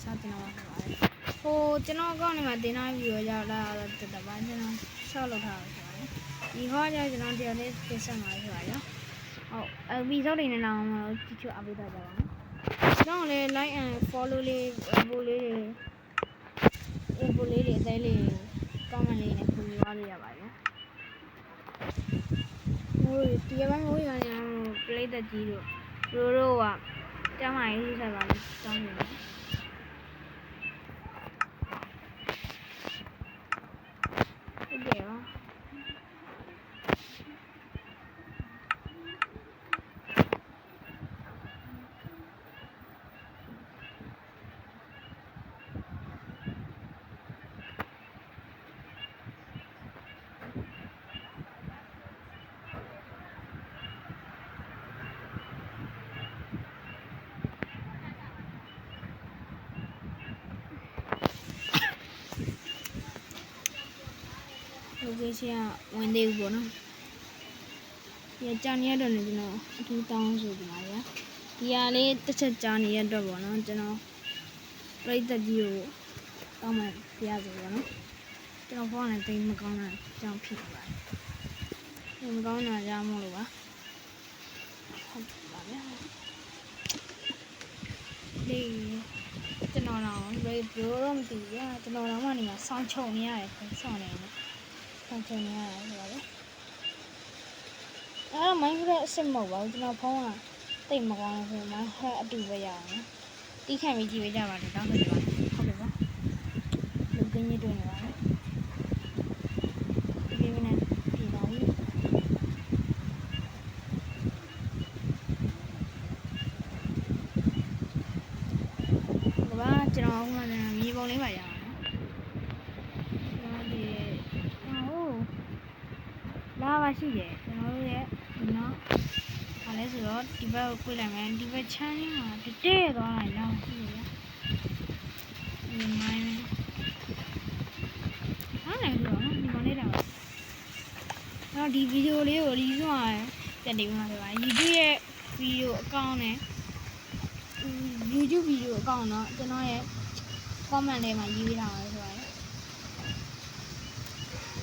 စားတင်တော့ပါပါတယ်ဟိုကျွန်တော်အကောင့်ထဲမှာတင်ထားပြီးတော့ရောက်လာတော့တက်တာပါကျွန်တော်ရှော့လုပ်ထားပါဆိုပါတယ်ဒီဟောကျကျွန်တော်တရားလေးတင်ဆက်မှာဆိုပါရောဟုတ်အပီစောက်တွေနဲ့တော့ကြည့်ချအပ်ပေးတော့ကြပါမယ်ကျွန်တော်လည်း like and follow လေးပို့လေးတွေအသေးလေး comment လေးနဲ့ခုပြောလို့ရပါတယ်ဟိုဒီကပိုင်းမိုးရနေပရိသတ်ကြီးတို့တို့ကကျမရေးဆက်ပါလို့တောင်းနေတယ်ဟုတ်တယ်ရောlocation ဝင်သေးဘူးပေါ့နော်ဒီကြာနေရတော့လည်းကျွန်တော်အထူးတောင်းဆိုပါရဒီဟာလေးတစ်ချက်ကြာနေရတော့ပေါ့နော်ကျွန်တော်ပြိတ္တကြီးကိုတောင်းမှပြရစေပေါ့နော်ကျွန်တော်ဖုန်းနဲ့တိတ်မကောင်းတာကြောင့်ဖြစ်ပါတယ်မကောင်းတာကြောင့်မလို့ပါဟုတ်ပါဗျာဒီကျွန်တော်တော့ဘယ်လိုတော့မသိဘူးကျွန်တော်တော့မှနေမှာစောင်းချုံနေရတယ်ဆောင်းနေတယ်ဆောင်ချုံနေရတယ်ဆိုတော့အဲ့မိုင်းကလေးအစ်စ်မဟုတ်ပါဘူးကျွန်တော်ဖုန်းကတိတ်မကောင်းဘူးဆိုမှဟဲ့အတူပဲရအောင်တီးခံပြီးကြည့်ပေးကြပါလေတောင်းဆိုကြပါဟုတ်ကဲ့ပါလူကင်းကြီးတွေ့နေပါလေဒီနေ့နဲ့ပြည်ပါပြီဘာကျွန်တော်ကမြေပုံလေးပါရအောင်လာပါရှိတယ်ကျွန်တော်တို့ရဲ့နော်ဒါလဲဆိုတော့ဒီဘက်ကိုပြလိုက်မယ်ဒီဘက်ချမ်းရင်းမှာတဲ့သွားလိုက်တော့ရှိရဒီမိုင်းဟာလည်းဆိုတော့ဒီကောင်လေးတော့ဒီဗီဒီယိုလေးကိုရီးစွာတက်နေမှာဆိုပါ YouTube ရဲ့ဗီဒီယိုအကောင့်နဲ့ YouTube ဗီဒီယိုအကောင့်တော့ကျွန်တော်ရဲ့ comment ထဲမှာရေးထားပါဆိုပါ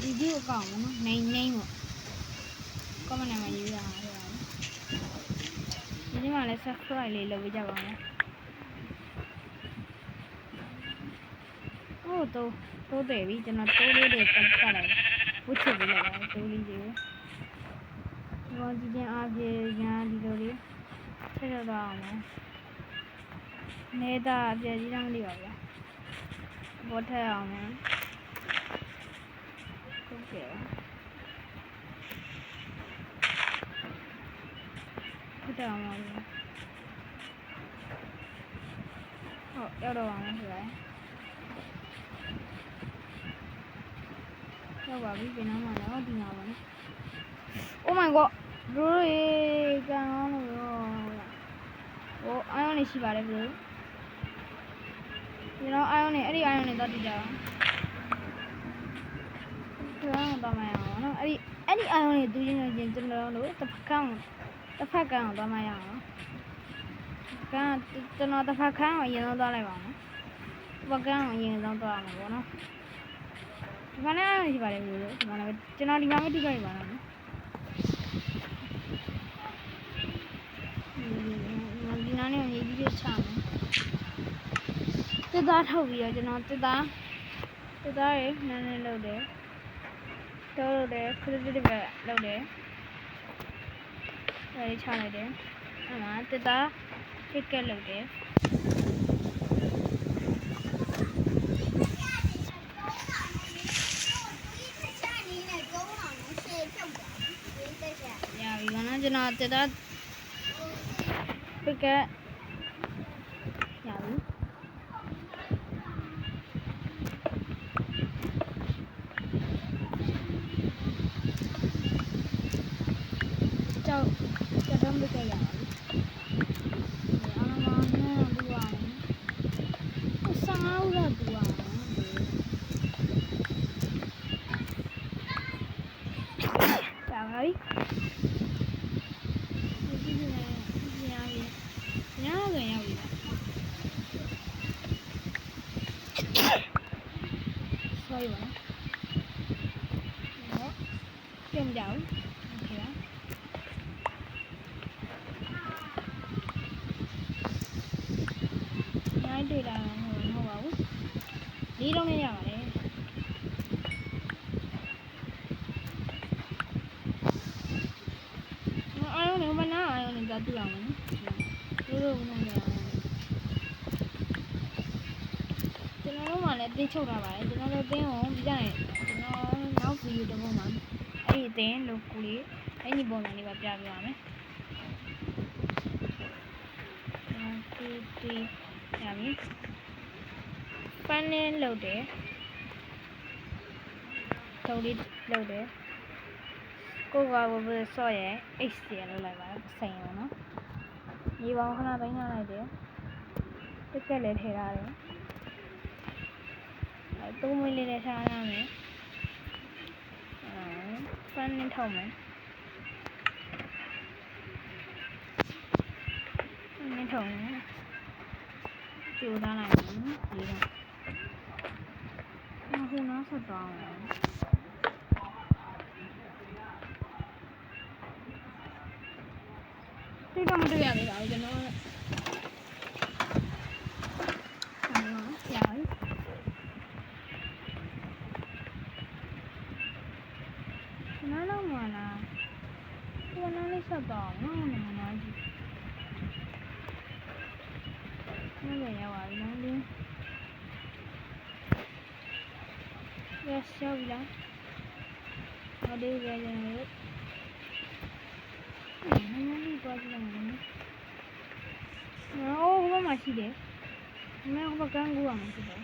ဗီဒီယိုအကောင့်ပေါ့နော်နေပေါ့comment ထဲမှာရေးထားပါဆိုပါဒီမှာလည်း subscribe လေးလုပ်ပေးကြပါမယ်ဟုတ်တော့တယ်ပြီကျွန်တော်တိုးလေးတွေတက်လိုက်ဝှချပေးလိုက်ပါတိုးလေးတွေဘောဒီကျန်အားပြေညာဒီလိုလေးထည့်တော့အောင်မယ်နေတာအပြည့်ကြီးတော့မသိပါဘူးဘောထည့်အောင်မယ်ဟုတ်ကဲ့ဟုတ်တယ်အောင်ပါဘူးဟုတ်ရောက်တော့ပါမယ်ဆိုလိုက်ရောက်ပါပြီပြန်တော့မှတော့ဒီမှာပါနော် Oh my god bro ရေကန်အောင်လို့ဟိုအာယုန်နေရှိပါတယ် bro ဒီတော့အာယုန်နေအဲ့ဒီအာယုန်နေတော့တည်ကြအောင်ဒီတော့မမရအောင်နော်အဲ့ဒီအာယုန်နေသူချင်းချင်းကျွန်တော်တို့တစ်ဖက်ကန်းအောင်သွားမရအောင်ကန်ကျွန်တော်တစ်ဖက်ကန်းကိုအရင်ဆုံးသွားလိုက်ပါမယ်တစ်ဖက်ကန်းကိုအရင်ဆုံးသွားရမှာပေါ့နော်ဒီမှာလည်းရှိပါတယ် bro ဒီမှာလည်းကျွန်တော်ဒီမှာမတူကြရပါဘူးဒီနားနဲ့ရေးပြီးချမယ်တက်သားထုတ်ပြီးတော့ကျွန်တော်တက်သားရေနည်းနည်းလုပ်တယ်တော့တယ်ခရစ်တစ်ပဲလုပ်တယ်အဲဒီချလိုက်တယ်အဲ့မှာတက်သားတစ်ကက်လုပ်တယ်ရပြီဘာလို့ကျွန်တော်တက်သားတစ်ကက်ရပြီကြောက်တော့မကြရဘူးအားလုံးနဲ့လူအောင်ဆောင်းရတူအောင်ဒါပါပြီဒီနေ့ညဆိုရောက်ပြီ ဒီလုံးနဲ့ရပါတယ်အားလုံးလည်းမနာအားလုံးလည်းကြည့်အောင်နော်တို့တို့မနာကြအောင်ကျွန်တော်တို့မှလည်းတင်းချုပ်ထားပါတယ်ကျွန်တော်တို့တင်းကိုပြကြရင်ကျွန်တော်နောက်ဗီဒီယိုတစ်ခုမှာအဲ့ဒီတင်းလို့ကိုလေးအဲ့ဒီပုံစံလေးပဲပြပြပါမယ်ဒီရပြီပန်းလင်းလုပ်တယ်ထုံလေးလုပ်တယ်ကိုကဘယ်ဆော့ရဲ HDR လုပ်လိုက်ပါတယ်ဆိုင်ရောနော်ဒီပေါင်းခဏသိမ်းထားလိုက်တယ်တက်ကက်လည်းထည့်ထားတယ်သုံးမွေးလေးလည်းထားရမယ်ပန်းလင်းထောက်မယ်ပန်းလင်းထောက်မယ်ကျိုးထားလိုက်မယ်ဒီတော့ခုနောက်ဆက်သွားအောင်ဒီကမတွေ့ရသေးပါဘူးကျွန်တော်ရပြီနားလုံးမလားဒီနားလေးဆက်တော့နော်နားကြီးနားလည်းရောက်ပါပြီနော်ဒီရက်ရှောက်လာဟောဒီကြရင်လည်းနည်းနည်းပွားကြည့်လိုက်မယ်နော်ဟိုမှာရှိတယ်မင်းဟိုကန်းကူရမှာဖြစ်တယ်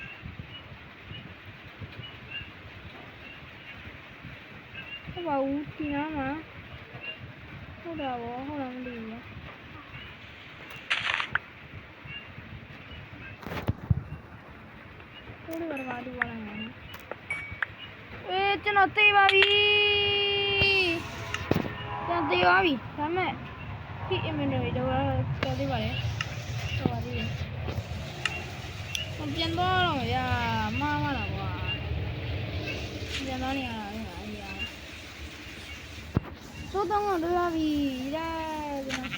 ဟုတ်ပါဘူးဒီနားမှာဟုတ်တာဘောဟုတ်လားမသိဘူးကိုလေးကတော့ဒီဝါလိုက်မယ်ကျွန်တော်သေးပါပြီကျွန်တော်သေးပါပြီဒါပေမဲ့ဒီ inventory တော့တော်သေးပါလေတော်ပါသေးတယ်ပြန်တော့တော့ဗျာမှားမှားတာကွာပြန်တော့နေရတာလေအားရသို့တော့တော့ရပြီတဲ့ကျွန်တော်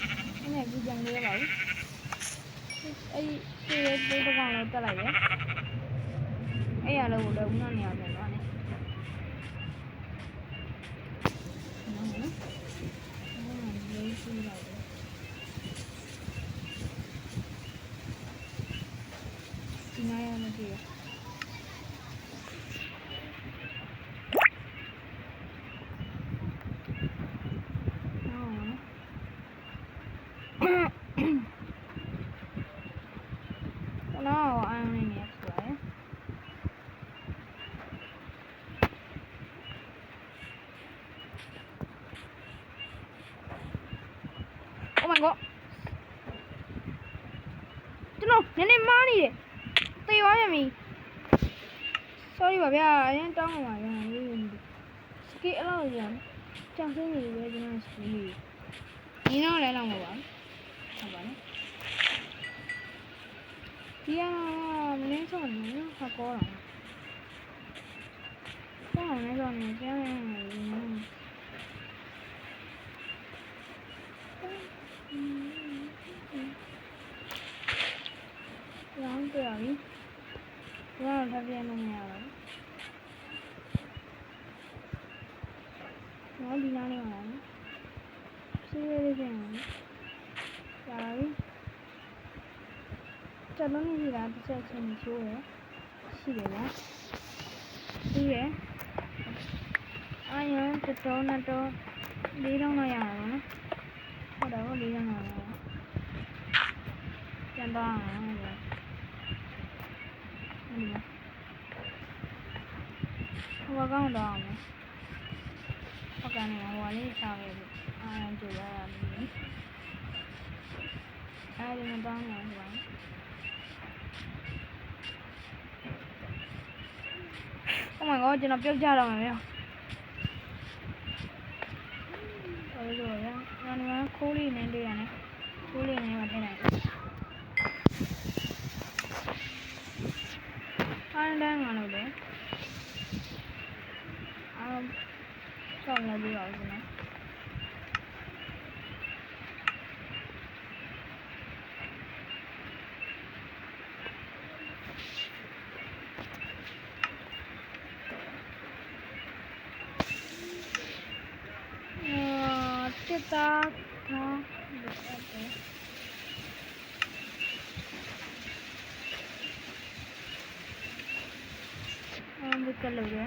အဲ့ဒီပြန်လေးရပါဘူးအဲ့ဒီတော့ကောင်လည်းတက်လိုက်တယ်အဲ့ရလို့လည်းဦးနောက်နေရပြန်တော့နေဒီနားရမကြည့်Oh my god ကျွန်တော်နည်းနည်းမားနေတယ်သေသွားရမီ sorry ပါဗျာအရင်တောင်းပါဗျာစကီအလောက်ရံကြောင်စင်းနေပဲကျွန်တော်စကီဒီတော့လဲလောက်မှာပါဟုတ်ပါနဲ့ဒီကမင်းဆုံးနေဟာကောတာဆောင်းနေတော့နေပြန်နေရောင်းပြရပြီ။ရောင်းထပ်ပြန်လို့မရတော့ဘူး။နော်ဒီနားလေးမှာနော်။စီးရဲပြန်နော်။ကြာပြီ။ကျွန်တော်နေကြတာတစ်ချက်ချင်းချိုးရရှိတယ်ဗျာ။ပြီးရအာယံတတော်နဲ့တော့၄တောင်းတော့ရမှာနော်။ဟုတ်တယ်ဟုတ်၄တောင်းတော့ရမှာ။ပြန်တော့အောင်ဗျာ။ဟိုကောင်တော့အောင်ဟိုကနေဟိုလေးစားခဲ့ပြီအာရုံကြည့်ရတာမင်းအဲဒီမတောင်းရဘူးဗျာOh my god ကျွန်တော်ပြုတ်ကြတော့မှာဗျာဟိုလိုဗျာကျွန်တော်ခိုးလေးနဲ့တွေ့ရတယ်ခိုးလေးနဲ့မှထည့်လိုက်အားတန်းငါလို့လေအားဆောင်းလာပြီးပါဦးကျွန်တော် စားထားလို့အဲ့ဒီကလေးရ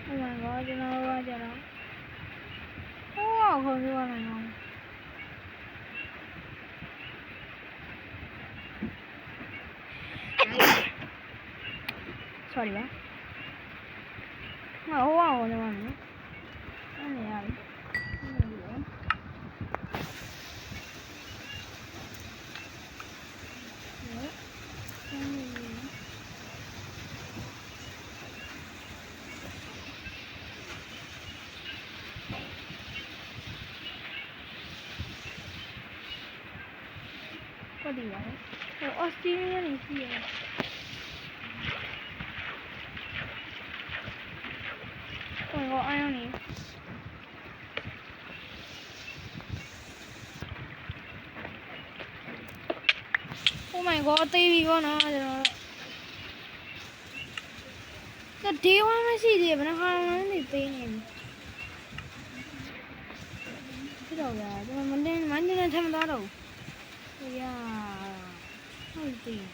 Oh my god, you know what, you know. Oh, không biết này không. Sorry, ba. Mà wow, này mà nữa. Cái này à. Có gì vậy? Australia này gì vậy? Ôi gọi ai không nhỉ? Oh my god, TV con nó rồi. Cái thiếu nó gì gì mà nó không nó thì tiền này. Cái đầu là mình đang mắn cho nên thăm đó đâu. Yeah, hơi tiền.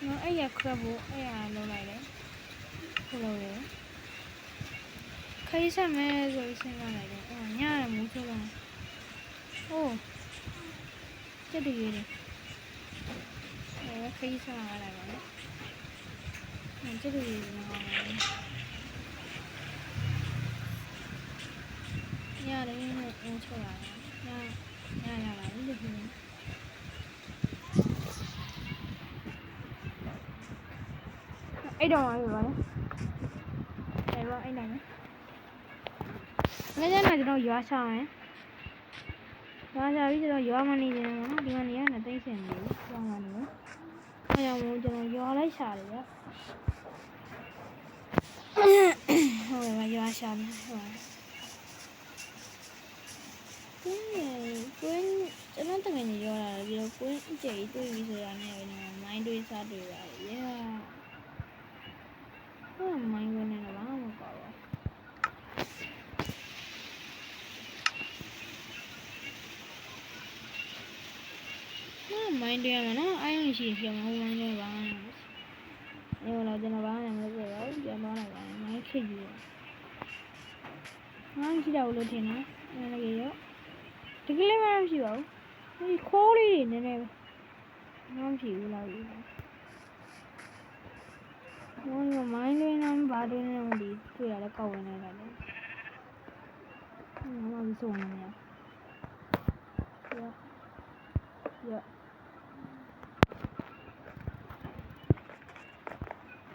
Nó ấy là crabble, ấy là lâu này đấy. Lâu đấy. Khai sao mẹ rồi xem ra này đấy. Nhà là muốn cho là. Cái gì đây? Khai sao mà lại vậy? Cái gì mà nhà đấy muốn cho là nhà là được không? Ấy đâu rồi vậy? Đây là anh này. Cái này nó gió sao ấy? Gió sao biết nó gió mà đi thì nó đi mà đi là tay xem đi, không mà nữa. Bây giờ muốn cho nó gió lấy sao đấy á? Thôi mà gió sao nữa. Quên cho nó từng ngày gió là điều quên chỉ tôi bây giờ này là mai tôi sao được vậy? Yeah. Mai quên này là bán không có. Main dia mana? Ayam sih yang mau main bang. Ini kalau jangan bang yang lebih baik jangan bang bang. Main kerja. Main sih dah udah thena. Ini lagi yo. Tiga main sih bang. Ini kori ini nih. Main sih ulah. Main dia nama baru ni nama di tu ada kawan ni ada. Nama bisa mana ya? Ya.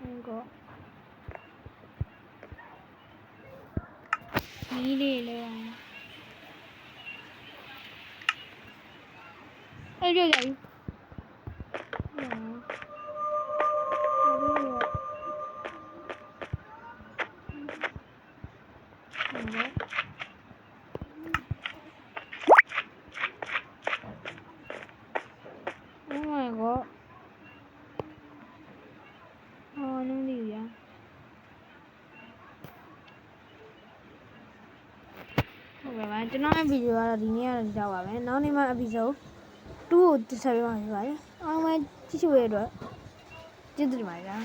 Enggak. Ini lah. Ayo jadi. Oh my god. Oh, nó đi vậy? Ok bạn, cho nó video là đi nghe là chào bạn. Nó đi mà video. Tu thì sao mà vậy? Ông ấy chỉ chơi rồi. Chứ tôi mà ra.